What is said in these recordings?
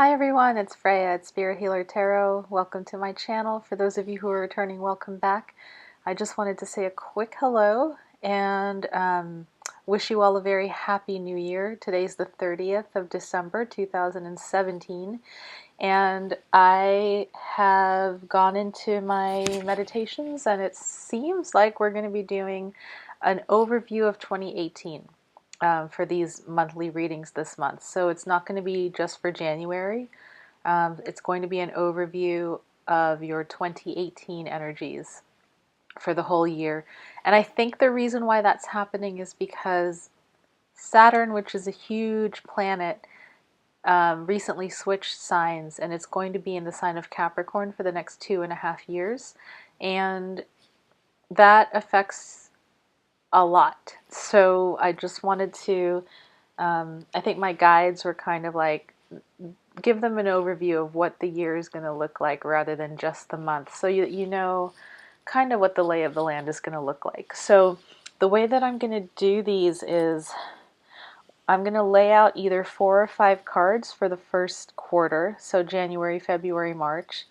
Hi everyone, it's Freya at Spirit Healer Tarot. Welcome to my channel. For those of you who are returning, welcome back. I just wanted to say a quick hello and wish you all a very happy new year. Today's the 30th of December 2017 and I have gone into my meditations and it seems like we're going to be doing an overview of 2018. For these monthly readings this month. So it's not going to be just for January. It's going to be an overview of your 2018 energies for the whole year. And I think the reason why that's happening is because Saturn, which is a huge planet, recently switched signs and it's going to be in the sign of Capricorn for the next 2.5 years. And that affects a lot. So I just wanted to, I think my guides were kind of like, give them an overview of what the year is going to look like rather than just the month. So you know kind of what the lay of the land is going to look like. So the way that I'm going to do these is I'm going to lay out either 4 or 5 cards for the first quarter, so January, February, March.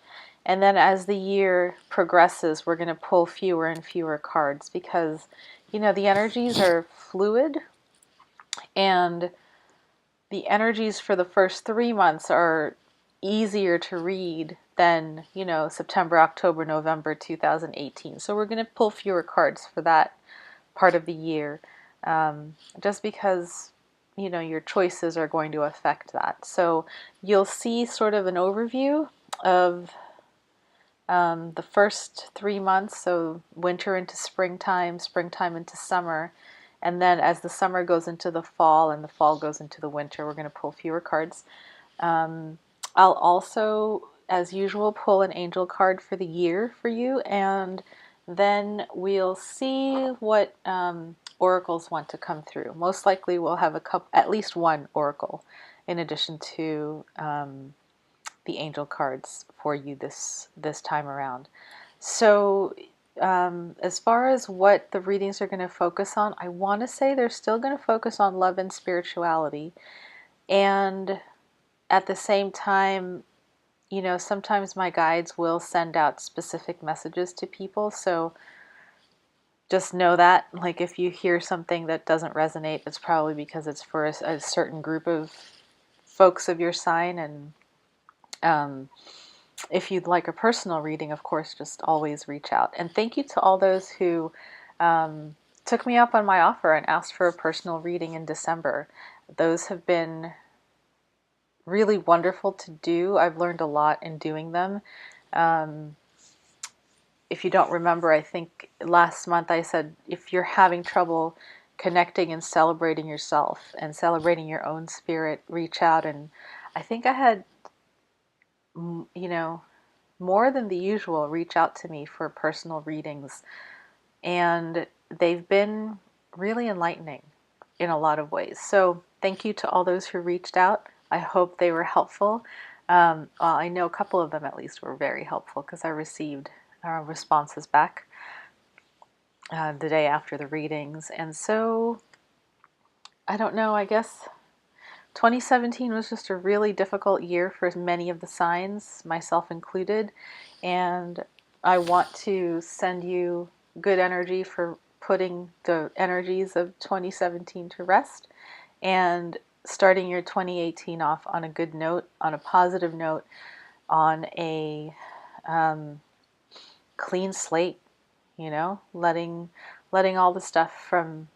And then as the year progresses, we're going to pull fewer and fewer cards because, you know, the energies are fluid and the energies for the first 3 months are easier to read than, you know, September, October, November 2018. So we're going to pull fewer cards for that part of the year, just because, you know, your choices are going to affect that. So you'll see sort of an overview of the first 3 months, so winter into springtime, springtime into summer, and then as the summer goes into the fall and the fall goes into the winter, we're going to pull fewer cards. I'll also, as usual, pull an angel card for the year for you, and then we'll see what oracles want to come through. Most likely we'll have at least one oracle in addition to the angel cards for you this time around. So as far as what the readings are going to focus on, I want to say they're still going to focus on love and spirituality. And at the same time, you know, sometimes my guides will send out specific messages to people. So just know that, like, if you hear something that doesn't resonate, it's probably because it's for a certain group of folks of your sign. And if you'd like a personal reading, of course, just always reach out. And thank you to all those who took me up on my offer and asked for a personal reading in December. Those have been really wonderful to do. I've learned a lot in doing them. If you don't remember, I think last month I said if you're having trouble connecting and celebrating yourself and celebrating your own spirit, reach out. And I think I had, you know, more than the usual reach out to me for personal readings, and they've been really enlightening in a lot of ways. So thank you to all those who reached out. I hope they were helpful. Well, I know a couple of them at least were very helpful because I received responses back the day after the readings. And so I don't know, I guess 2017 was just a really difficult year for many of the signs, myself included, and I want to send you good energy for putting the energies of 2017 to rest and starting your 2018 off on a good note, on a positive note, on a clean slate, you know, letting all the stuff from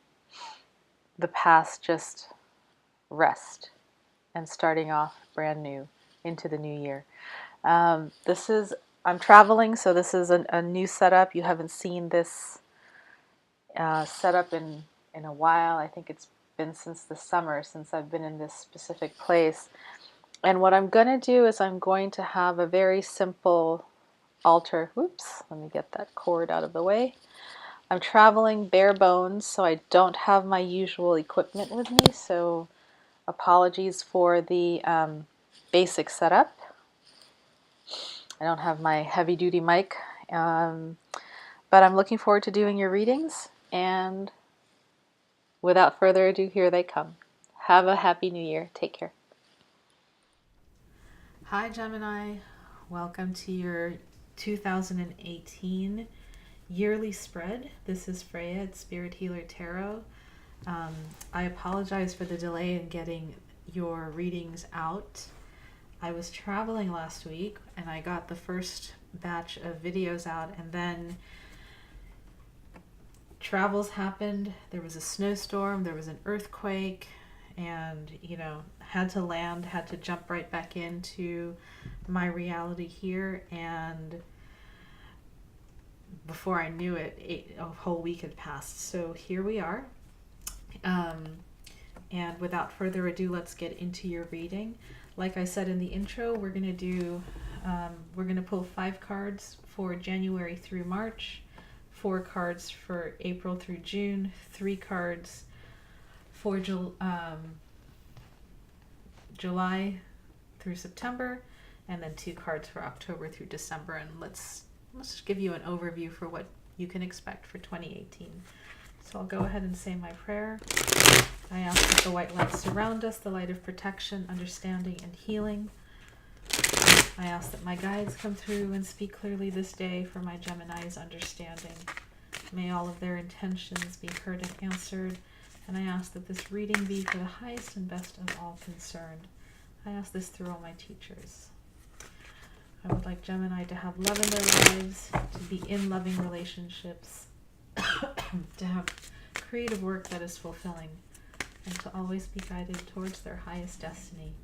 the past just rest and starting off brand new into the new year. I'm traveling, so this is a new setup. You haven't seen this setup in a while. I think it's been since the summer since I've been in this specific place. And what I'm going to do is I'm going to have a very simple altar. Whoops, let me get that cord out of the way. I'm traveling bare bones, so I don't have my usual equipment with me, so apologies for the basic setup. I don't have my heavy-duty mic, but I'm looking forward to doing your readings, and without further ado, here they come. Have a happy new year. Take care. Hi Gemini, welcome to your 2018 yearly spread. This is Freya at Spirit Healer Tarot. I apologize for the delay in getting your readings out. I was traveling last week and I got the first batch of videos out, and then travels happened. There was a snowstorm, there was an earthquake, and had to land, had to jump right back into my reality here, and before I knew it, a whole week had passed. So here we are, and without further ado, let's get into your reading. Like I said in the intro, we're gonna pull 5 cards for January through March, 4 cards for April through June, 3 cards for July through September, and then 2 cards for October through December. And let's just give you an overview for what you can expect for 2018. So I'll go ahead and say my prayer. I ask that the white light surround us, the light of protection, understanding, and healing. I ask that my guides come through and speak clearly this day for my Gemini's understanding. May all of their intentions be heard and answered. And I ask that this reading be for the highest and best of all concerned. I ask this through all my teachers. I would like Gemini to have love in their lives, to be in loving relationships, to have creative work that is fulfilling, and to always be guided towards their highest destiny.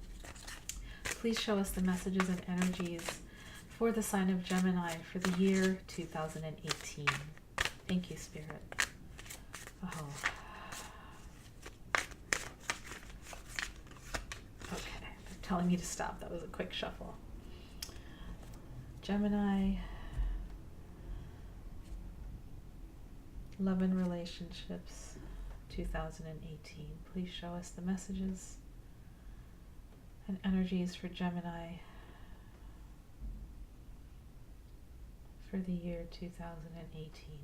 Please show us the messages and energies for the sign of Gemini for the year 2018. Thank you, Spirit. Oh. Okay, they're telling me to stop. That was a quick shuffle. Gemini, love and relationships, 2018. Please show us the messages and energies for Gemini for the year 2018.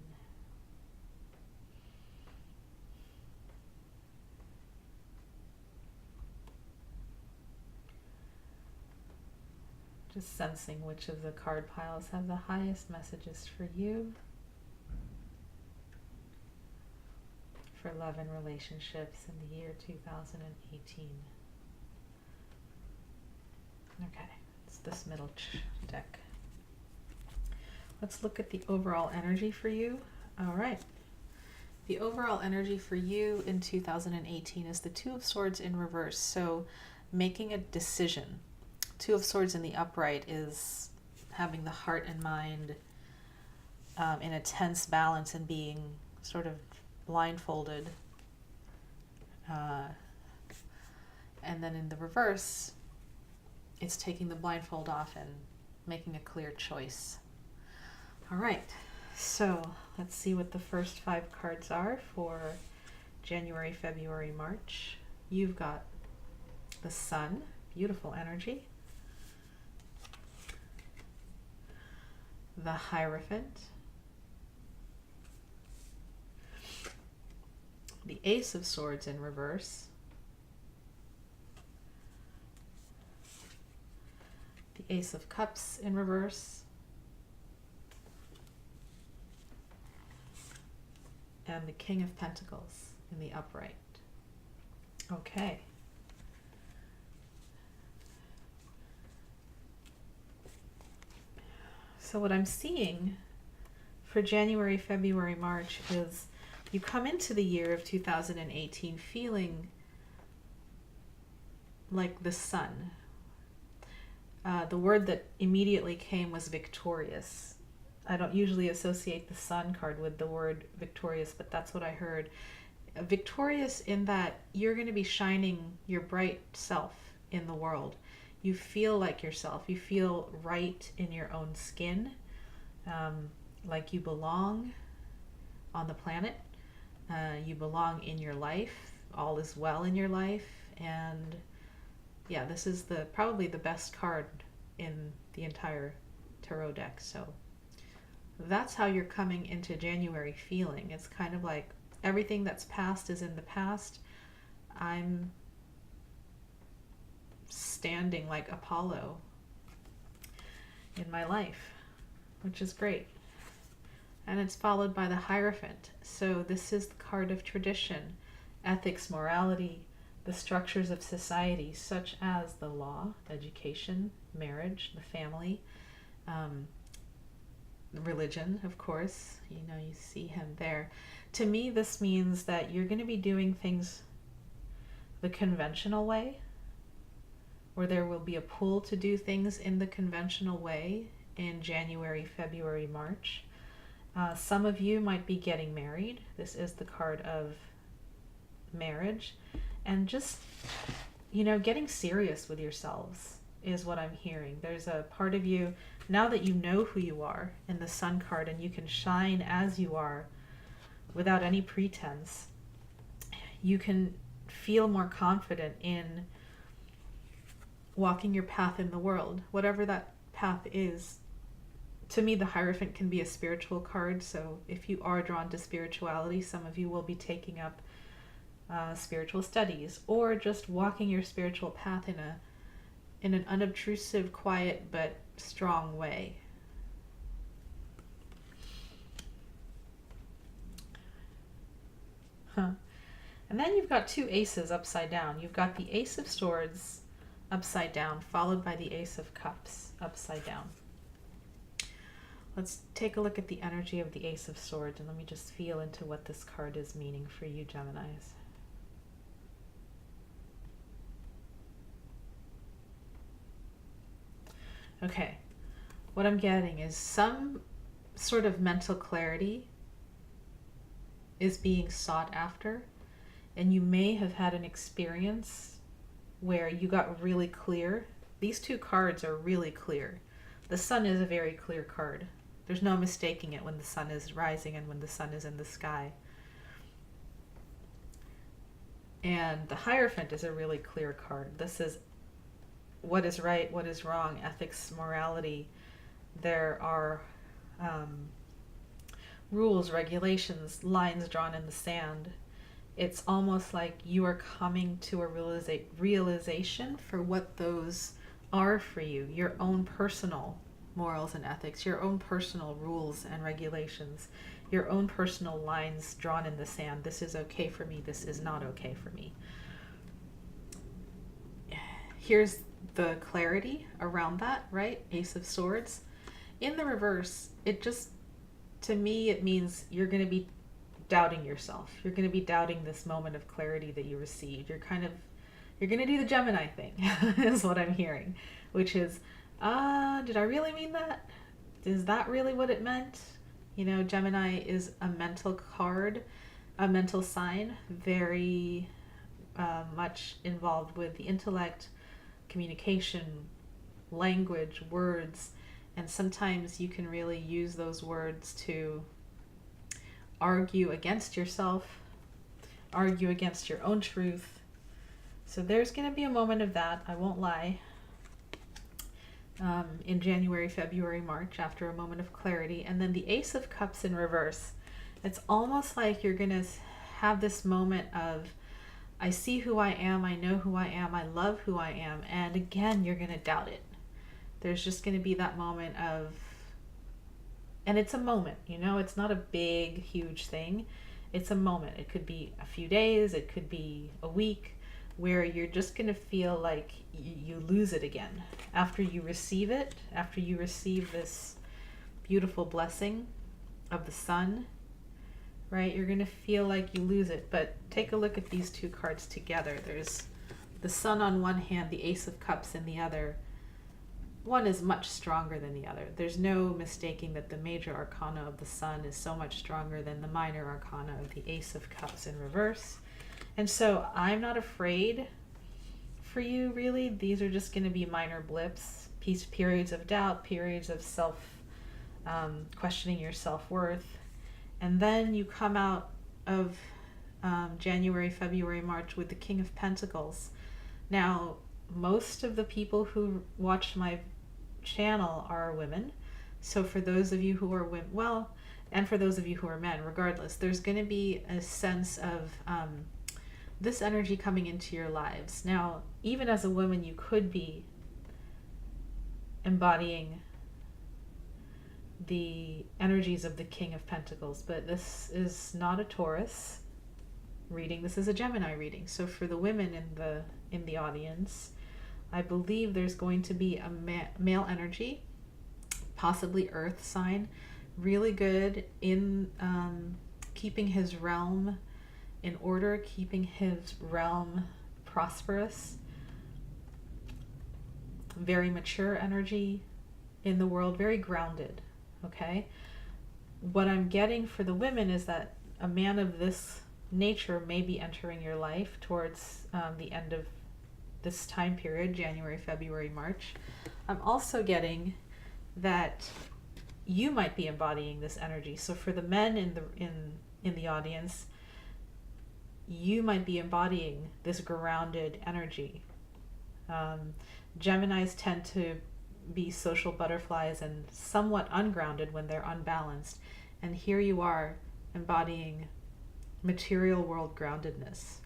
Just sensing which of the card piles have the highest messages for you, for love and relationships in the year 2018. Okay, it's this middle deck. Let's look at the overall energy for you. All right. The overall energy for you in 2018 is the 2 of Swords in reverse. So making a decision. 2 of Swords in the upright is having the heart and mind in a tense balance and being sort of blindfolded. And then in the reverse, it's taking the blindfold off and making a clear choice. All right, so let's see what the first 5 cards are for January, February, March. You've got the Sun, beautiful energy. The Hierophant, the Ace of Swords in reverse, the Ace of Cups in reverse, and the King of Pentacles in the upright. Okay. So what I'm seeing for January, February, March is you come into the year of 2018 feeling like the sun. The word that immediately came was victorious. I don't usually associate the Sun card with the word victorious, but that's what I heard. Victorious in that you're going to be shining your bright self in the world. You feel like yourself. You feel right in your own skin, like you belong on the planet. You belong in your life. All is well in your life. And yeah, this is probably the best card in the entire tarot deck. So that's how you're coming into January feeling. It's kind of like everything that's past is in the past. I'm standing like Apollo in my life, which is great. And it's followed by the Hierophant. So this is the card of tradition, ethics, morality, the structures of society, such as the law, education, marriage, the family, religion, of course. You know, you see him there. To me, this means that you're going to be doing things the conventional way, or there will be a pull to do things in the conventional way in January, February, March. Some of you might be getting married. This is the card of marriage. And just, you know, getting serious with yourselves is what I'm hearing. There's a part of you, now that you know who you are in the Sun card and you can shine as you are without any pretense, you can feel more confident in walking your path in the world, whatever that path is. To me, the Hierophant can be a spiritual card, so if you are drawn to spirituality, some of you will be taking up spiritual studies, or just walking your spiritual path in an unobtrusive, quiet, but strong way. And then you've got two aces upside down. You've got the Ace of Swords upside down, followed by the Ace of Cups upside down. Let's take a look at the energy of the Ace of Swords, and let me just feel into what this card is meaning for you, Geminis. Okay, what I'm getting is some sort of mental clarity is being sought after, and you may have had an experience where you got really clear. These two cards are really clear. The Sun is a very clear card. There's no mistaking it when the sun is rising and when the sun is in the sky. And the Hierophant is a really clear card. This is what is right, what is wrong, ethics, morality. There are rules, regulations, lines drawn in the sand. It's almost like you are coming to a realization for what those are for you, your own personal morals and ethics, your own personal rules and regulations, your own personal lines drawn in the sand. This is okay for me, this is not okay for me. Here's the clarity around that, right? Ace of Swords. In the reverse, it just, to me, it means you're going to be doubting yourself. You're going to be doubting this moment of clarity that you received. You're going to do the Gemini thing, is what I'm hearing, which is, did I really mean that? Is that really what it meant? You know, Gemini is a mental card, a mental sign, very much involved with the intellect, communication, language, words, and sometimes you can really use those words to argue against yourself, argue against your own truth. So there's going to be a moment of that, I won't lie. In January, February, March, after a moment of clarity. And then the Ace of Cups in reverse. It's almost like you're going to have this moment of, I see who I am, I know who I am, I love who I am, and again, you're going to doubt it. There's just going to be that moment of, and it's a moment, you know, it's not a big, huge thing. It's a moment. It could be a few days, it could be a week, where you're just going to feel like you lose it again. After you receive it, after you receive this beautiful blessing of the sun, right? You're going to feel like you lose it. But take a look at these two cards together. There's the sun on one hand, the Ace of Cups in the other. One is much stronger than the other. There's no mistaking that the major arcana of the sun is so much stronger than the minor arcana of the Ace of Cups in reverse. And so I'm not afraid for you, really. These are just going to be minor blips, periods of doubt, periods of questioning your self-worth. And then you come out of January, February, March with the King of Pentacles. Now, most of the people who watch my channel are women. So for those of you who are women, well, and for those of you who are men, regardless, there's going to be a sense of this energy coming into your lives. Now, even as a woman, you could be embodying the energies of the King of Pentacles, but this is not a Taurus reading. This is a Gemini reading. So for the women in the audience, I believe there's going to be a male energy, possibly earth sign, really good in keeping his realm in order, keeping his realm prosperous. Very mature energy in the world, very grounded. Okay, what I'm getting for the women is that a man of this nature may be entering your life towards the end of this time period, January, February, March. I'm also getting that you might be embodying this energy. So for the men in the audience, you might be embodying this grounded energy. Geminis tend to be social butterflies and somewhat ungrounded when they're unbalanced. And here you are embodying material world groundedness.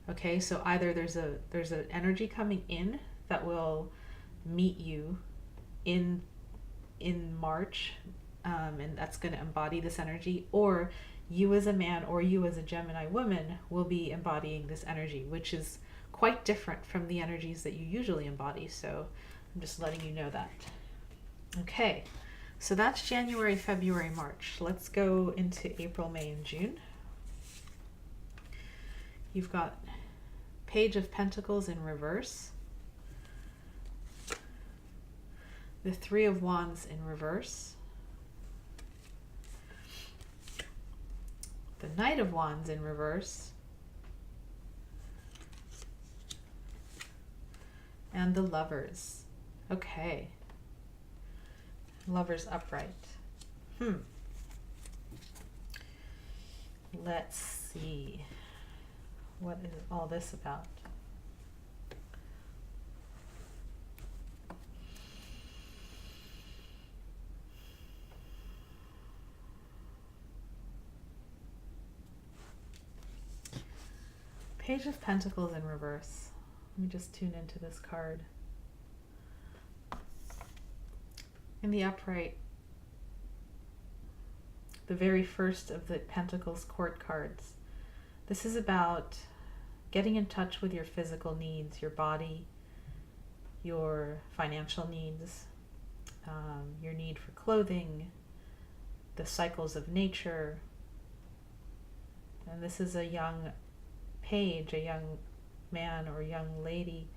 Okay, so either there's an energy coming in that will meet you in March, and that's going to embody this energy, or you as a man or you as a Gemini woman will be embodying this energy, which is quite different from the energies that you usually embody. So I'm just letting you know that. Okay, so that's January, February, March. Let's go into April, May, and June. You've got Page of Pentacles in reverse, the Three of Wands in reverse, the Knight of Wands in reverse, and the Lovers. Okay. Lovers upright. Let's see. What is all this about? Page of Pentacles in reverse. Let me just tune into this card. In the upright, the very first of the Pentacles court cards. This is about getting in touch with your physical needs, your body, your financial needs, your need for clothing, the cycles of nature. And this is a young page, a young man or young lady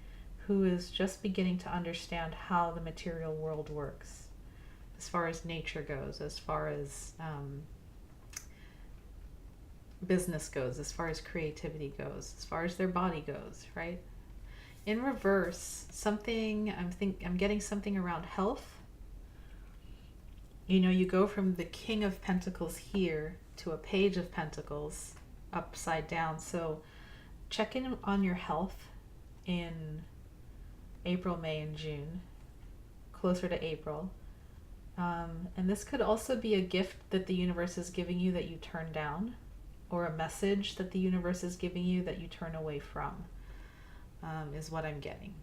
who is just beginning to understand how the material world works, as far as nature goes, as far as business goes, as far as creativity goes, as far as their body goes, right? In reverse, something I'm getting something around health. You know, you go from the King of Pentacles here to a Page of Pentacles upside down. So check in on your health in April, May, and June, closer to April. And this could also be a gift that the universe is giving you that you turn down, or a message that the universe is giving you that you turn away from, is what I'm getting.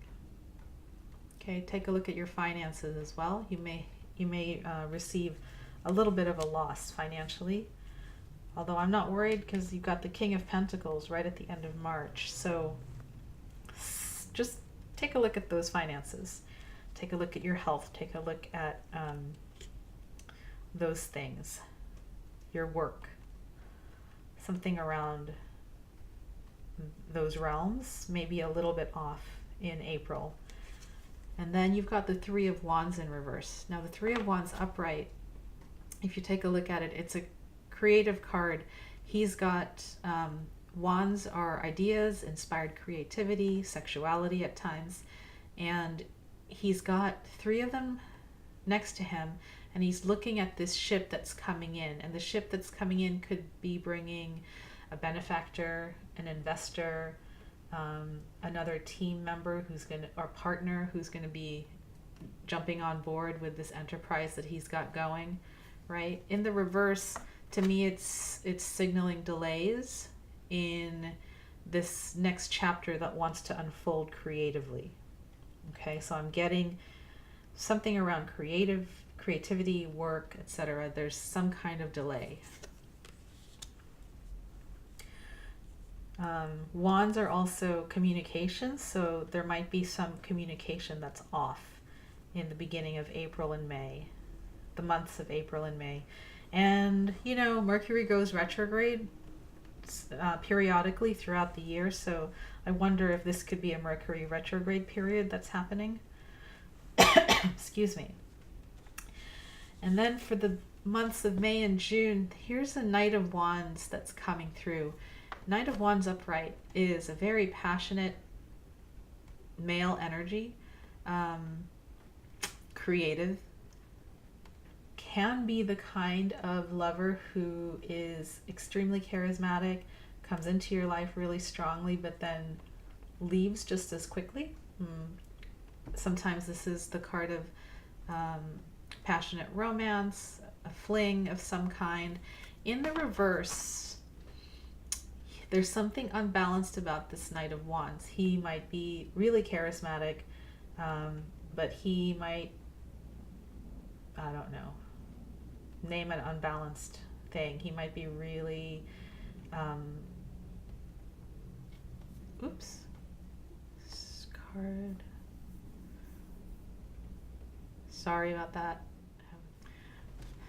Okay, take a look at your finances as well. You may receive a little bit of a loss financially, although I'm not worried because you've got the King of Pentacles right at the end of March. So just take a look at those finances. Take a look at your health. Take a look at those things, your work, something around those realms, maybe a little bit off in April. And then you've got the Three of Wands in reverse. Now the Three of Wands upright, if you take a look at it, it's a creative card. He's got wands are ideas, inspired creativity, sexuality at times, and he's got three of them next to him, and he's looking at this ship that's coming in, and the ship that's coming in could be bringing a benefactor, an investor, another team member who's gonna, or partner who's gonna be jumping on board with this enterprise that he's got going, right? In the reverse, to me, it's signaling delays in this next chapter that wants to unfold creatively. Okay, so I'm getting something around creativity, work, etc. There's some kind of delay. Wands are also communications, so there might be some communication that's off in the beginning of April and May, the months of April and May. And, you know, Mercury goes retrograde periodically throughout the year, so I wonder if this could be a Mercury retrograde period that's happening. Excuse me. And then for the months of May and June, here's a Knight of Wands that's coming through. Knight of Wands upright is a very passionate male energy, creative, can be the kind of lover who is extremely charismatic, comes into your life really strongly, but then leaves just as quickly. Sometimes this is the card of passionate romance, a fling of some kind. In the reverse, there's something unbalanced about this Knight of Wands. He might be really charismatic, but he might, I don't know, name an unbalanced thing. He might be really, oops, this card. Sorry about that.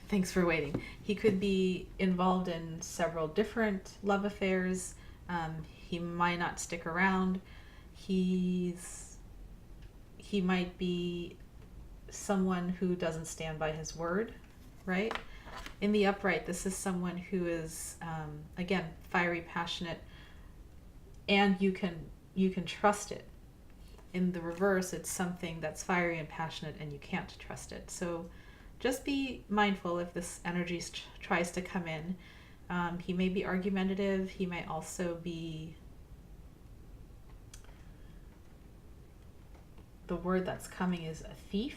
Thanks for waiting. He could be involved in several different love affairs. He might not stick around. He might be someone who doesn't stand by his word, right? In the upright, this is someone who is, again, fiery, passionate, and you can trust it. In the reverse, it's something that's fiery and passionate and you can't trust it. So just be mindful if this energy tries to come in. He may be argumentative. He may also be, the word that's coming is a thief.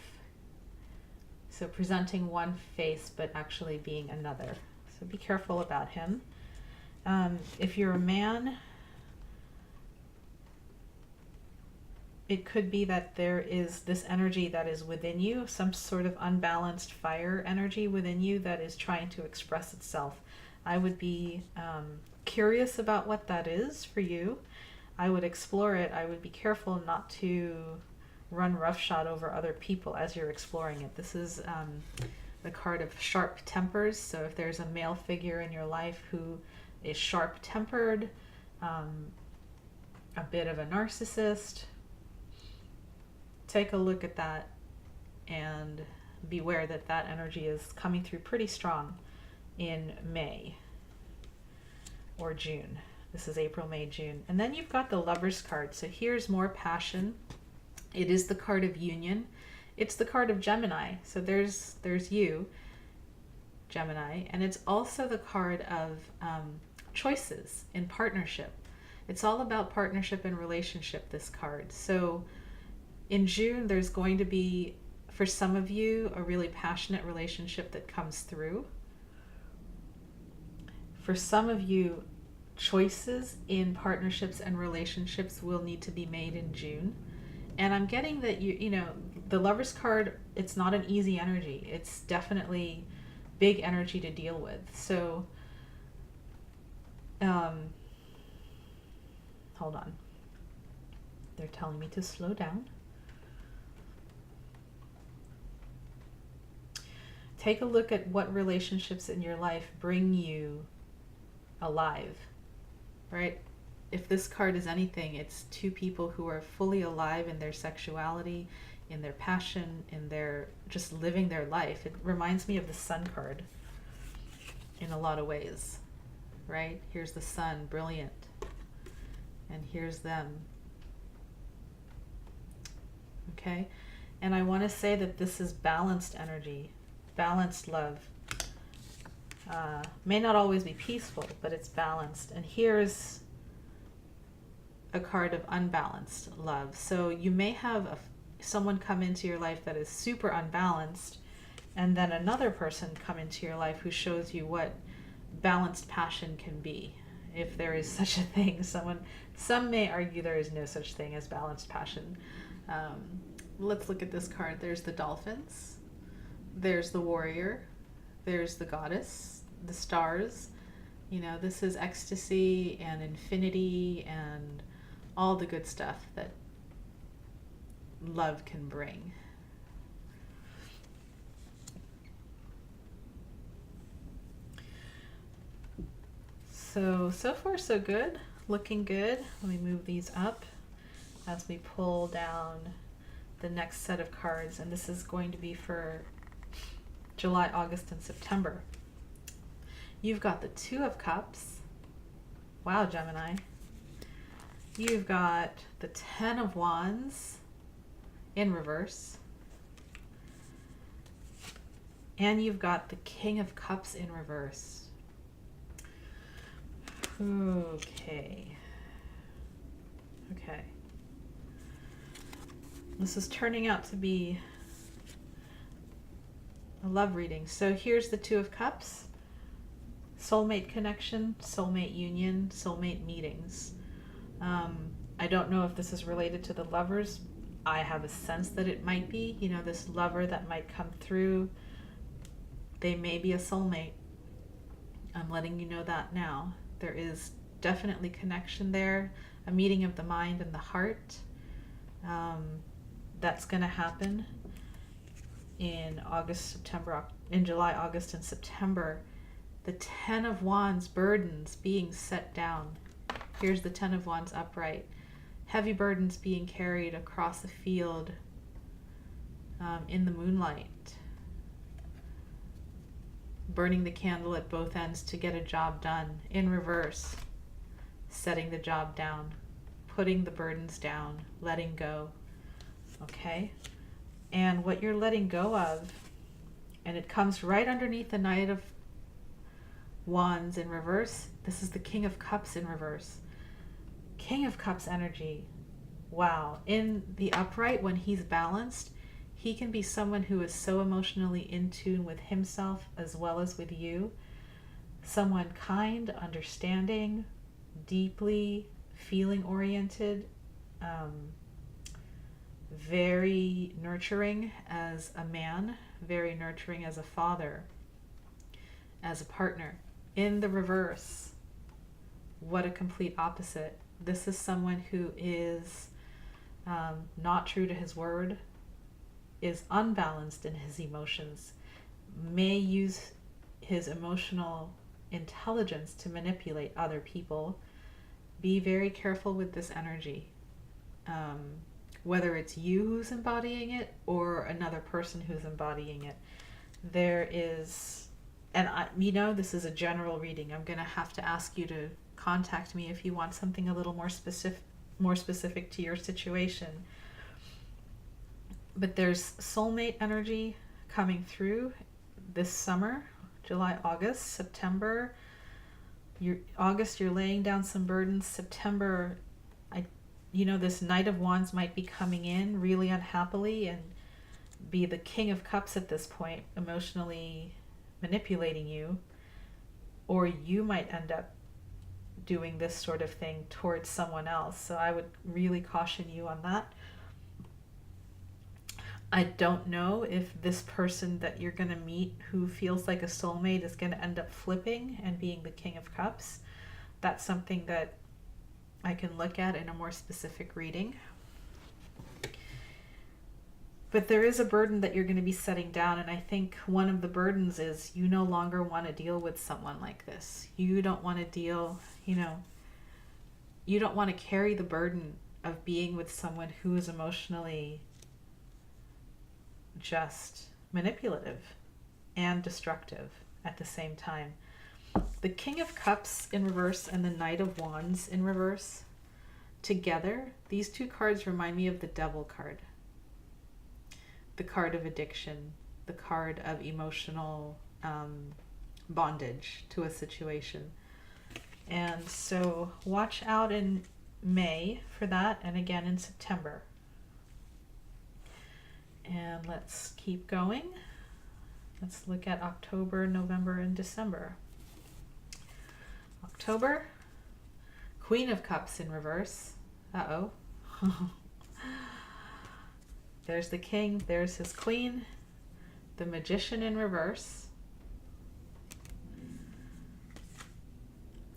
So presenting one face but actually being another. So be careful about him. If you're a man, it could be that there is this energy that is within you, some sort of unbalanced fire energy within you that is trying to express itself. I would be curious about what that is for you. I would explore it. I would be careful not to run roughshod over other people as you're exploring it. This is the card of sharp tempers. So if there's a male figure in your life who is sharp-tempered, a bit of a narcissist, take a look at that and beware that that energy is coming through pretty strong in May or June. This is April, May, June. And then you've got the Lover's card. So here's more passion. It is the card of union. It's the card of Gemini. So there's you, Gemini. And it's also the card of choices in partnership. It's all about partnership and relationship, this card. So in June, there's going to be, for some of you, a really passionate relationship that comes through. For some of you, choices in partnerships and relationships will need to be made in June. And I'm getting that, you know, the Lover's card, it's not an easy energy. It's definitely big energy to deal with. So, hold on. They're telling me to slow down. Take a look at what relationships in your life bring you alive, right? If this card is anything, it's two people who are fully alive in their sexuality, in their passion, in their just living their life. It reminds me of the Sun card in a lot of ways, right? Here's the Sun, brilliant. And here's them. Okay? And I want to say that this is balanced energy. Balanced love. May not always be peaceful, but it's balanced. And here's a card of unbalanced love. So you may have someone come into your life that is super unbalanced, and then another person come into your life who shows you what balanced passion can be, if there is such a thing. Some may argue there is no such thing as balanced passion. Let's look at this card. There's the dolphins. There's the warrior, there's the goddess, the stars. You know, this is ecstasy and infinity and all the good stuff that love can bring. So far so good, looking good. Let me move these up as we pull down the next set of cards, and this is going to be for July, August, and September. You've got the Two of Cups. Wow, Gemini. You've got the Ten of Wands in reverse. And you've got the King of Cups in reverse. Okay. Okay. This is turning out to be a love reading. So here's the Two of Cups. Soulmate connection, soulmate union, soulmate meetings. I don't know if this is related to the lovers. I have a sense that it might be. You know, this lover that might come through, they may be a soulmate. I'm letting you know that now. There is definitely connection there, a meeting of the mind and the heart. That's going to happen in August, September, in July, August, and September. The Ten of Wands, burdens being set down. Here's the Ten of Wands upright. Heavy burdens being carried across a field in the moonlight. Burning the candle at both ends to get a job done. In reverse, setting the job down, putting the burdens down, letting go. Okay? And what you're letting go of, and it comes right underneath the Knight of Wands in reverse. This is the King of Cups in reverse. King of Cups energy. Wow. In the upright, when he's balanced, he can be someone who is so emotionally in tune with himself as well as with you. Someone kind, understanding, deeply feeling oriented, very nurturing as a man, very nurturing as a father, as a partner. In the reverse, what a complete opposite. This is someone who is not true to his word, is unbalanced in his emotions, may use his emotional intelligence to manipulate other people. Be very careful with this energy. Whether it's you who's embodying it or another person who's embodying it. There is, and this is a general reading. I'm going to have to ask you to contact me if you want something a little more specific to your situation. But there's soulmate energy coming through this summer, July, August, September. August, you're laying down some burdens. September, this Knight of Wands might be coming in really unhappily and be the King of Cups at this point, emotionally manipulating you. Or you might end up doing this sort of thing towards someone else. So I would really caution you on that. I don't know if this person that you're going to meet who feels like a soulmate is going to end up flipping and being the King of Cups. That's something that I can look at in a more specific reading. But there is a burden that you're going to be setting down, and I think one of the burdens is you no longer want to deal with someone like this. You don't want to deal, you don't want to carry the burden of being with someone who is emotionally just manipulative and destructive at the same time. The King of Cups in reverse and the Knight of Wands in reverse together, these two cards remind me of the Devil card. The card of addiction, the card of emotional bondage to a situation. And so watch out in May for that, and again in September. And let's keep going. Let's look at October, November, and December. October, Queen of Cups in reverse. Uh-oh. There's the king, there's his queen. the Magician in reverse,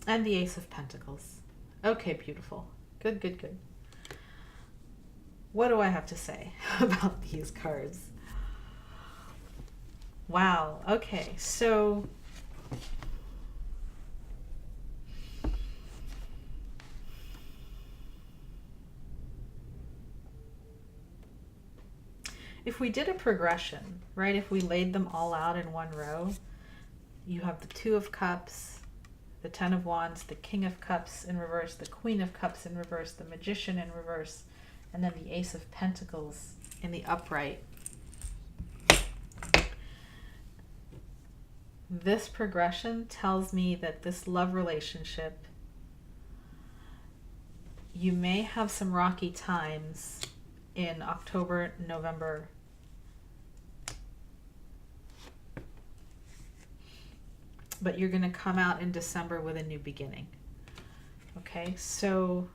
and the Ace of Pentacles. Okay, beautiful. Good, good, good. What do I have to say about these cards? Wow. Okay, so if we did a progression, right, if we laid them all out in one row, you have the Two of Cups, the Ten of Wands, the King of Cups in reverse, the Queen of Cups in reverse, the Magician in reverse, and then the Ace of Pentacles in the upright. This progression tells me that this love relationship, you may have some rocky times in October, November, but you're going to come out in December with a new beginning. Okay, so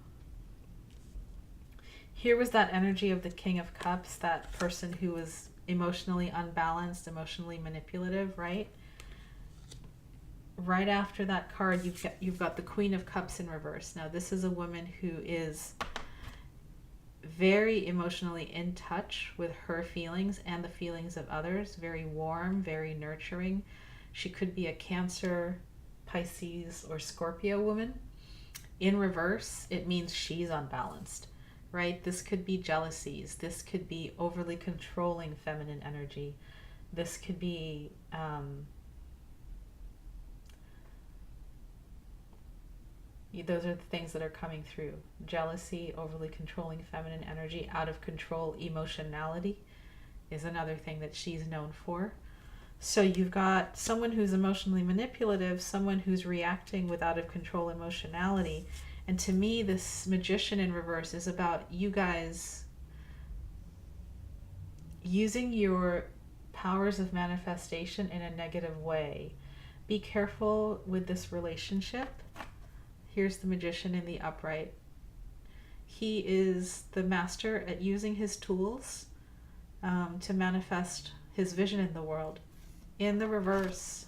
here was that energy of the King of Cups, that person who was emotionally unbalanced, emotionally manipulative, right? Right after that card, you've got the Queen of Cups in reverse. Now, this is a woman who is very emotionally in touch with her feelings and the feelings of others, very warm, very nurturing. She could be a Cancer, Pisces, or Scorpio woman. In reverse, it means she's unbalanced, right? This could be jealousies. This could be overly controlling feminine energy. This could be those are the things that are coming through. Jealousy, overly controlling feminine energy, out of control emotionality is another thing that she's known for. So you've got someone who's emotionally manipulative, someone who's reacting with out of control emotionality. And to me, this Magician in reverse is about you guys using your powers of manifestation in a negative way. Be careful with this relationship. Here's the Magician in the upright. He is the master at using his tools to manifest his vision in the world. In the reverse,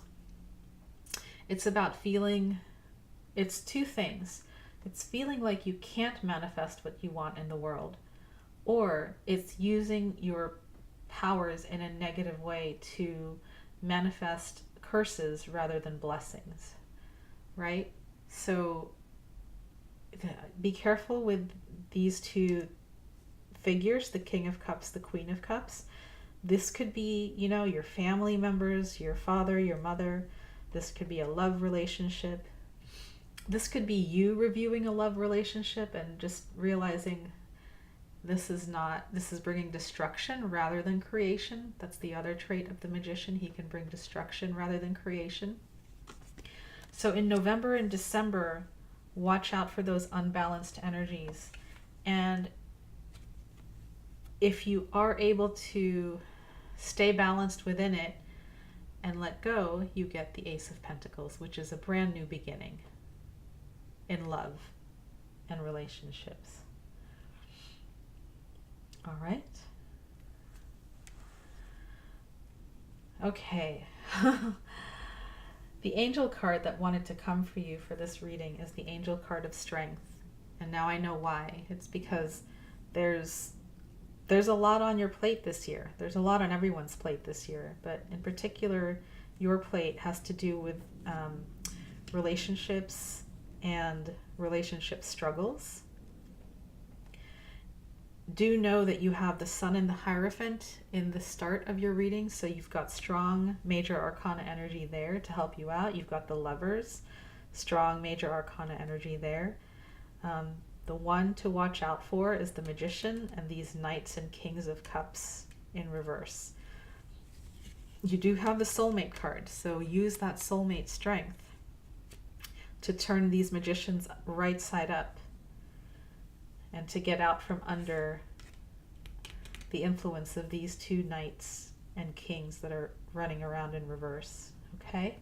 it's about feeling, it's two things. It's feeling like you can't manifest what you want in the world, or it's using your powers in a negative way to manifest curses rather than blessings, right? So be careful with these two figures, the King of Cups, the Queen of Cups. This could be, you know, your family members, your father, your mother. This could be a love relationship. This could be you reviewing a love relationship and just realizing this is bringing destruction rather than creation. That's the other trait of the Magician. He can bring destruction rather than creation. So in November and December, watch out for those unbalanced energies. And if you are able to stay balanced within it and let go, you get the Ace of Pentacles, which is a brand new beginning in love and relationships. All right. Okay. The angel card that wanted to come for you for this reading is the Angel card of Strength. And now I know why. It's because there's a lot on your plate this year. There's a lot on everyone's plate this year, but in particular, your plate has to do with relationships and relationship struggles. Do know that you have the Sun and the Hierophant in the start of your reading, so you've got strong Major Arcana energy there to help you out. You've got the Lovers, strong Major Arcana energy there. The one to watch out for is the Magician and these Knights and Kings of Cups in reverse. You do have the Soulmate card, so use that soulmate strength to turn these Magicians right side up and to get out from under the influence of these two Knights and Kings that are running around in reverse. Okay?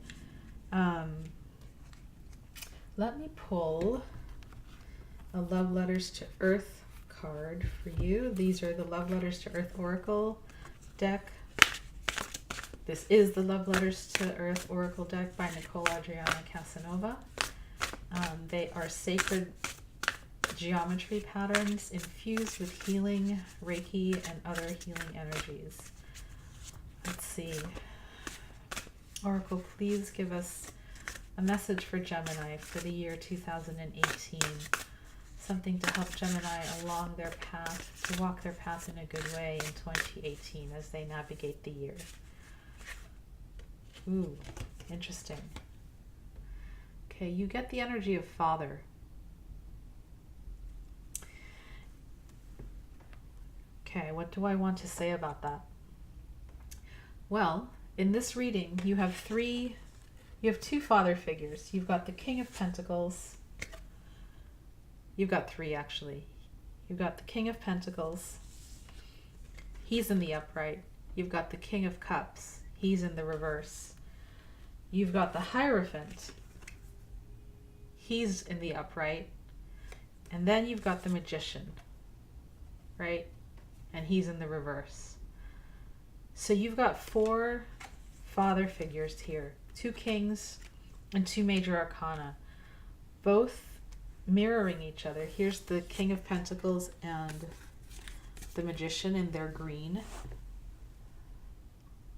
Let me pull a Love Letters to Earth card for you. These are the Love Letters to Earth Oracle deck. This is the Love Letters to Earth Oracle deck by Nicole, Adriana, Casanova. They are sacred geometry patterns infused with healing, Reiki, and other healing energies. Let's see. Oracle, please give us a message for Gemini for the year 2018. Something to help Gemini along their path, to walk their path in a good way in 2018 as they navigate the year. Ooh, interesting. Okay, you get the energy of Father. Okay, what do I want to say about that? Well, in this reading, you have two father figures. You've got the King of Pentacles. You've got three, actually. You've got the King of Pentacles. He's in the upright. You've got the King of Cups. He's in the reverse. You've got the Hierophant. He's in the upright. And then you've got the Magician, right? And he's in the reverse. So you've got four father figures here. Two kings and two major arcana, both mirroring each other. Here's the King of Pentacles and the Magician in their green,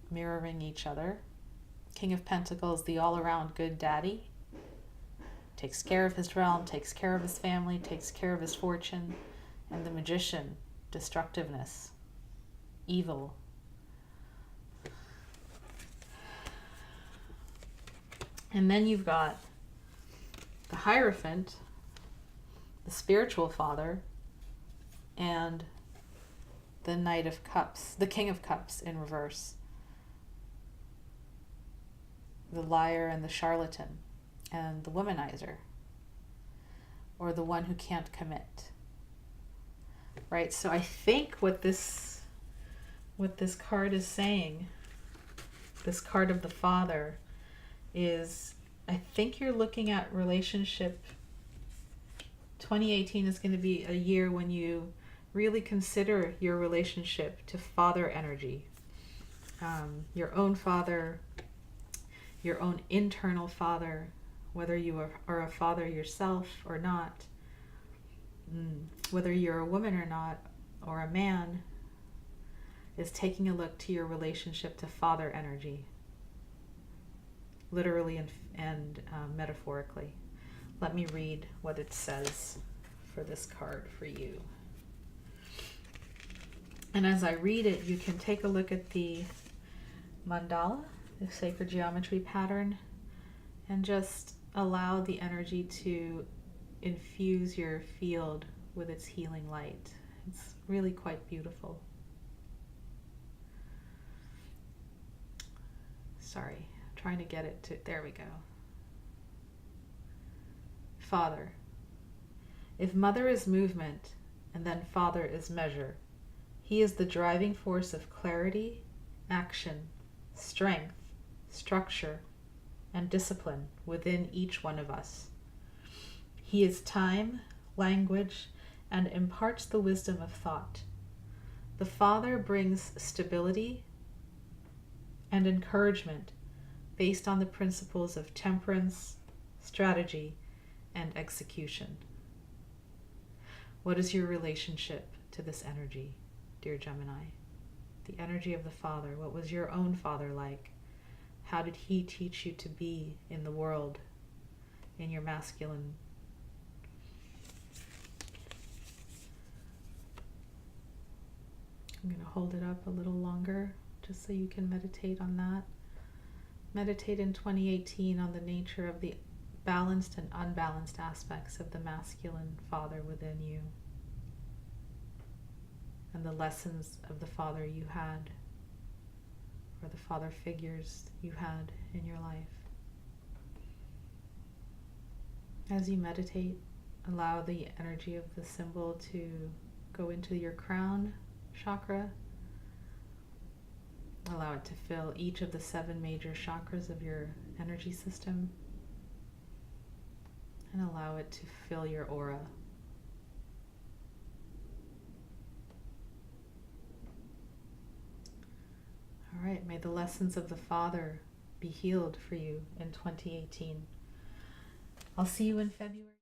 mirroring each other. King of Pentacles, the all-around good daddy, takes care of his realm, takes care of his family, takes care of his fortune. And the Magician, destructiveness, evil. And then you've got the Hierophant, the spiritual father, and the Knight of Cups, the King of Cups in reverse. The liar and the charlatan, and the womanizer, or the one who can't commit. Right? So I think what this card is saying, this card of the Father, is I think you're looking at relationship. 2018 is going to be a year when you really consider your relationship to father energy. Your own father, your own internal father, whether you are a father yourself or not, whether you're a woman or not, or a man, is taking a look to your relationship to father energy, literally and metaphorically. Let me read what it says for this card for you. And as I read it, you can take a look at the mandala, the sacred geometry pattern, and just allow the energy to infuse your field with its healing light. It's really quite beautiful. Sorry, I'm trying to get it to, there we go. Father. If mother is movement, and then father is measure, he is the driving force of clarity, action, strength, structure, and discipline within each one of us. He is time, language, and imparts the wisdom of thought. The Father brings stability and encouragement based on the principles of temperance, strategy, and execution. What is your relationship to this energy, dear Gemini? The energy of the Father. What was your own father like? How did he teach you to be in the world, in your masculine? I'm going to hold it up a little longer just so you can meditate on that. Meditate in 2018 on the nature of the balanced and unbalanced aspects of the masculine father within you, and the lessons of the father you had, or the father figures you had in your life. As you meditate, allow the energy of the symbol to go into your crown chakra. Allow it to fill each of the 7 major chakras of your energy system, and allow it to fill your aura. All All right, may the lessons of the Father be healed for you in 2018. I'll see you in February.